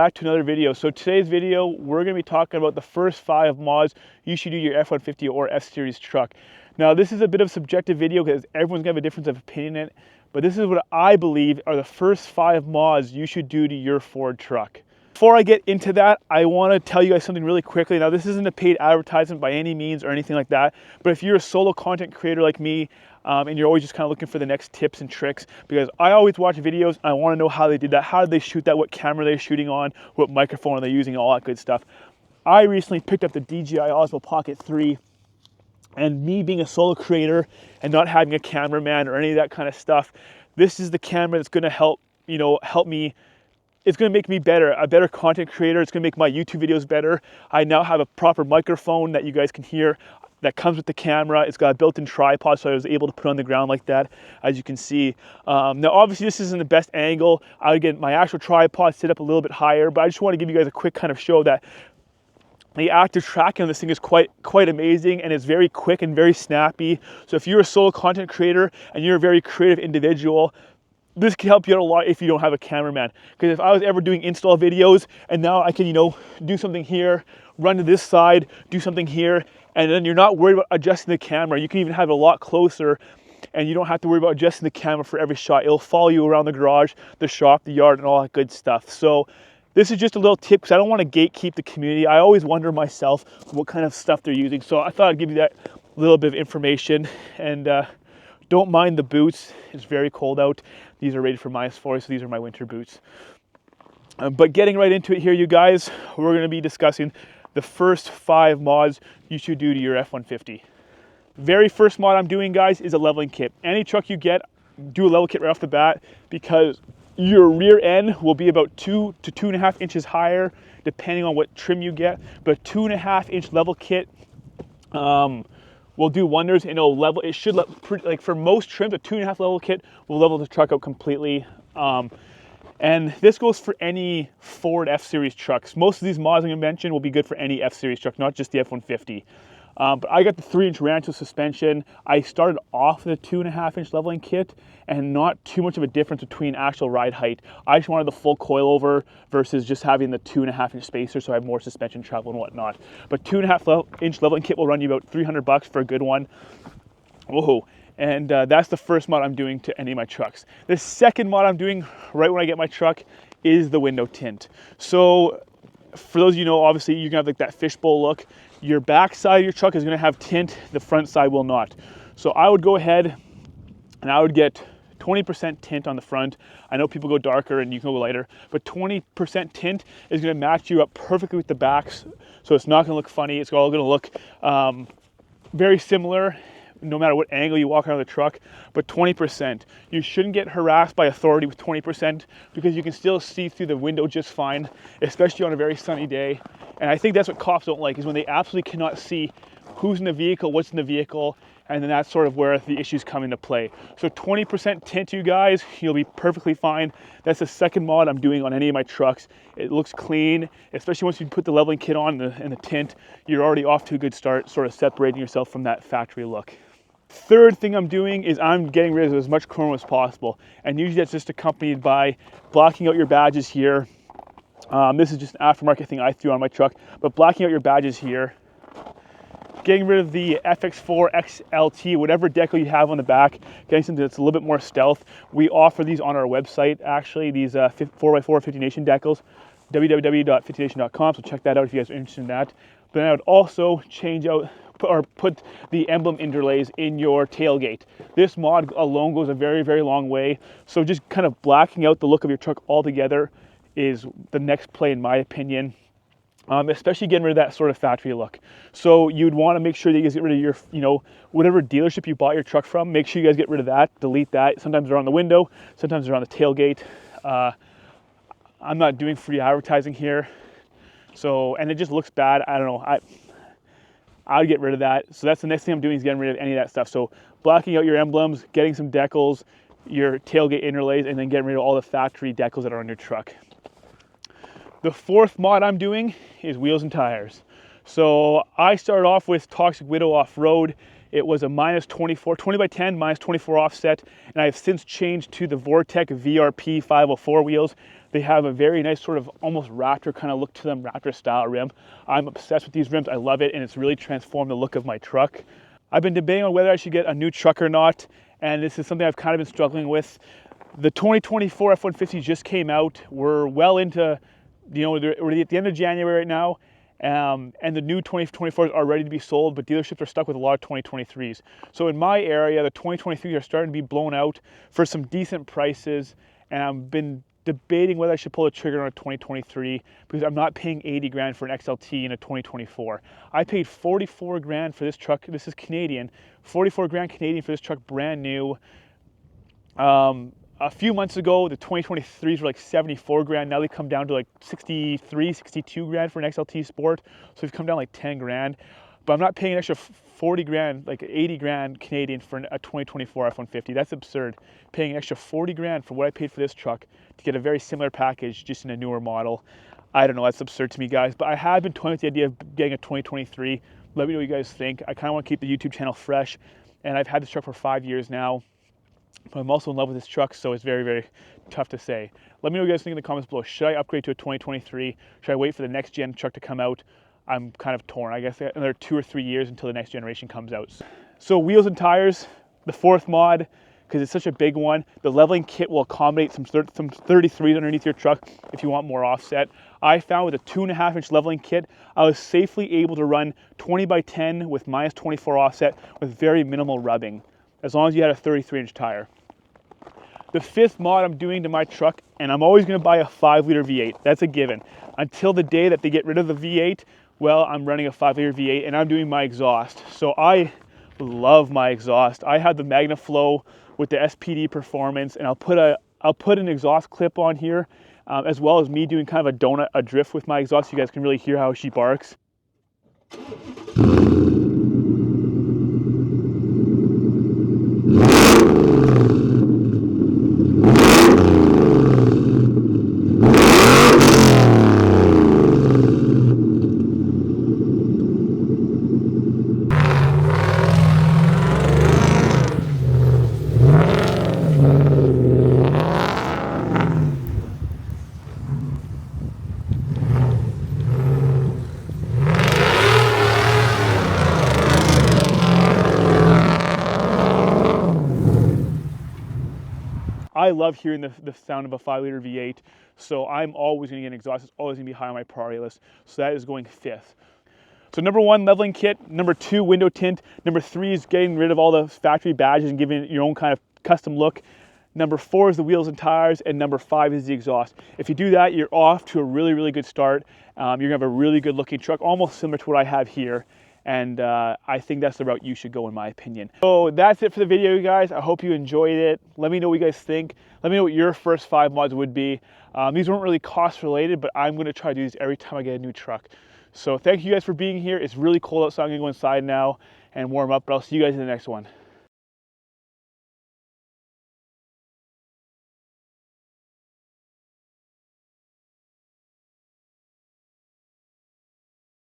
Back to another video. So today's video, we're going to be talking about the first 5 mods you should do your F-150 or F-Series truck. Now this is a bit of a subjective video because everyone's going to have a difference of opinion in it, but this is what I believe are the first 5 mods you should do to your Ford truck. Before I get into that, I want to tell you guys something really quickly. Now this isn't a paid advertisement by any means or anything like that, but if you're a solo content creator like me, and you're always just kind of looking for the next tips and tricks, because I always watch videos and I want to know how they did that, how did they shoot that, what camera they're shooting on, what microphone are they using, all that good stuff. I recently picked up the DJI Osmo Pocket 3, and me being a solo creator and not having a cameraman or any of that kind of stuff, this is the camera that's going to help me. It's going to make me better, a better content creator. It's going to make my YouTube videos better. I now have a proper microphone that you guys can hear that comes with the camera. It's got a built-in tripod, so I was able to put it on the ground like that, as you can see. Now, obviously, this isn't the best angle. I would get my actual tripod sit up a little bit higher, but I just want to give you guys a quick kind of show that the active tracking on this thing is quite amazing, and it's very quick and very snappy. So if you're a solo content creator and you're a very creative individual, this can help you out a lot if you don't have a cameraman. Because if I was ever doing install videos and now I can, do something here, run to this side, do something here, and then you're not worried about adjusting the camera. You can even have it a lot closer and you don't have to worry about adjusting the camera for every shot. It'll follow you around the garage, the shop, the yard, and all that good stuff. So this is just a little tip because I don't want to gatekeep the community. I always wonder myself what kind of stuff they're using. So I thought I'd give you that little bit of information. And don't mind the boots. It's very cold out. These are rated for -40, so these are my winter boots. But getting right into it here, you guys, we're going to be discussing the first 5 mods you should do to your F-150. Very first mod I'm doing, guys, is a leveling kit. Any truck you get, do a level kit right off the bat, because your rear end will be about 2 to 2.5 inches higher, depending on what trim you get. But a 2.5-inch level kit will do wonders, and it'll level. It should like for most trims, a 2.5 level kit will level the truck out completely. And this goes for any Ford F-Series trucks. Most of these mods I'm going to mention will be good for any F-Series truck, not just the F-150. But I got the 3-inch Rancho suspension. I started off with a 2.5-inch leveling kit, and not too much of a difference between actual ride height. I just wanted the full coilover versus just having the 2.5-inch spacer, so I have more suspension travel and whatnot. But 2.5-inch leveling kit will run you about $300 for a good one. Whoa. And that's the first mod I'm doing to any of my trucks. The second mod I'm doing right when I get my truck is the window tint. So for those of you know, obviously you're gonna have like that fishbowl look. Your back side of your truck is gonna have tint, the front side will not. So I would go ahead and I would get 20% tint on the front. I know people go darker and you can go lighter, but 20% tint is gonna match you up perfectly with the backs. So it's not gonna look funny. It's all gonna look very similar, no matter what angle you walk around the truck. But 20%, you shouldn't get harassed by authority with 20%, because you can still see through the window just fine, especially on a very sunny day. And I think that's what cops don't like, is when they absolutely cannot see who's in the vehicle, what's in the vehicle, and then that's sort of where the issues come into play. So 20% tint, you guys, you'll be perfectly fine. That's the second mod I'm doing on any of my trucks. It looks clean, especially once you put the leveling kit on and the tint, you're already off to a good start, sort of separating yourself from that factory look. Third thing I'm doing is I'm getting rid of as much chrome as possible, and usually that's just accompanied by blocking out your badges here. This is just an aftermarket thing I threw on my truck, but blocking out your badges here, getting rid of the FX4 XLT, whatever decal you have on the back, getting something that's a little bit more stealth. We offer these on our website, actually, these 4x4 50 Nation decals, www.50nation.com, so check that out if you guys are interested in that. But then I would also change out or put the emblem interlays in your tailgate. This mod alone goes a very, very long way. So just kind of blacking out the look of your truck altogether is the next play, in my opinion. Especially getting rid of that sort of factory look. So you'd want to make sure that you guys get rid of your, whatever dealership you bought your truck from, make sure you guys get rid of that, delete that. Sometimes they're on the window, sometimes they're on the tailgate. I'm not doing free advertising here. So, and it just looks bad. I don't know. I would get rid of that. So that's the next thing I'm doing, is getting rid of any of that stuff. So blocking out your emblems, getting some decals, your tailgate interlays, and then getting rid of all the factory decals that are on your truck. The fourth mod I'm doing is wheels and tires. So I started off with Toxic Widow Off-Road. It was a -24, 20 by 10, -24 offset, and I have since changed to the Vortek VRP 504 wheels. They have a very nice sort of almost Raptor kind of look to them, Raptor style rim. I'm obsessed with these rims. I love it, and it's really transformed the look of my truck. I've been debating on whether I should get a new truck or not, and this is something I've kind of been struggling with. The 2024 F-150 just came out. We're well into, we're at the end of January right now, and the new 2024s are ready to be sold, but dealerships are stuck with a lot of 2023s. So in my area, the 2023s are starting to be blown out for some decent prices, and I've been debating whether I should pull the trigger on a 2023 because I'm not paying 80 grand for an XLT in a 2024. I paid 44 grand for this truck. This is Canadian, 44 grand Canadian for this truck, brand new. A few months ago, the 2023s were like 74 grand. Now they come down to like 63, 62 grand for an XLT Sport. So we've come down like 10 grand. But I'm not paying an extra 40 grand, like 80 grand Canadian for a 2024 F-150. That's absurd. Paying an extra 40 grand for what I paid for this truck to get a very similar package just in a newer model. I don't know, that's absurd to me, guys. But I have been toying with the idea of getting a 2023. Let me know what you guys think. I kind of want to keep the YouTube channel fresh. And I've had this truck for 5 years now. But I'm also in love with this truck, so it's very, very tough to say. Let me know what you guys think in the comments below. Should I upgrade to a 2023? Should I wait for the next gen truck to come out? I'm kind of torn. I guess another 2 or 3 years until the next generation comes out. So wheels and tires, the fourth mod, because it's such a big one. The leveling kit will accommodate some 33s underneath your truck if you want more offset. I found with a 2.5-inch leveling kit, I was safely able to run 20 by 10 with minus 24 offset with very minimal rubbing, as long as you had a 33-inch tire. The fifth mod I'm doing to my truck, and I'm always gonna buy a 5-liter V8, that's a given. Until the day that they get rid of the V8, well, I'm running a 5-liter V8 and I'm doing my exhaust. So I love my exhaust. I have the MagnaFlow with the SPD performance, and I'll put an exhaust clip on here, as well as me doing kind of a donut, a drift with my exhaust so you guys can really hear how she barks. I love hearing the sound of a 5-liter V8, so I'm always going to get an exhaust. It's always going to be high on my priority list, so that is going fifth. So number 1, leveling kit. Number 2, window tint. Number 3 is getting rid of all the factory badges and giving it your own kind of custom look. Number 4 is the wheels and tires, and number 5 is the exhaust. If you do that, you're off to a really, really good start. You're going to have a really good looking truck, almost similar to what I have here. And I think that's the route you should go, in my opinion. So that's it for the video, you guys. I hope you enjoyed it. Let me know what you guys think. Let me know what your first 5 mods would be. These weren't really cost related, but I'm going to try to do these every time I get a new truck. So thank you guys for being here. It's really cold outside. I'm going to go inside now and warm up, but I'll see you guys in the next one.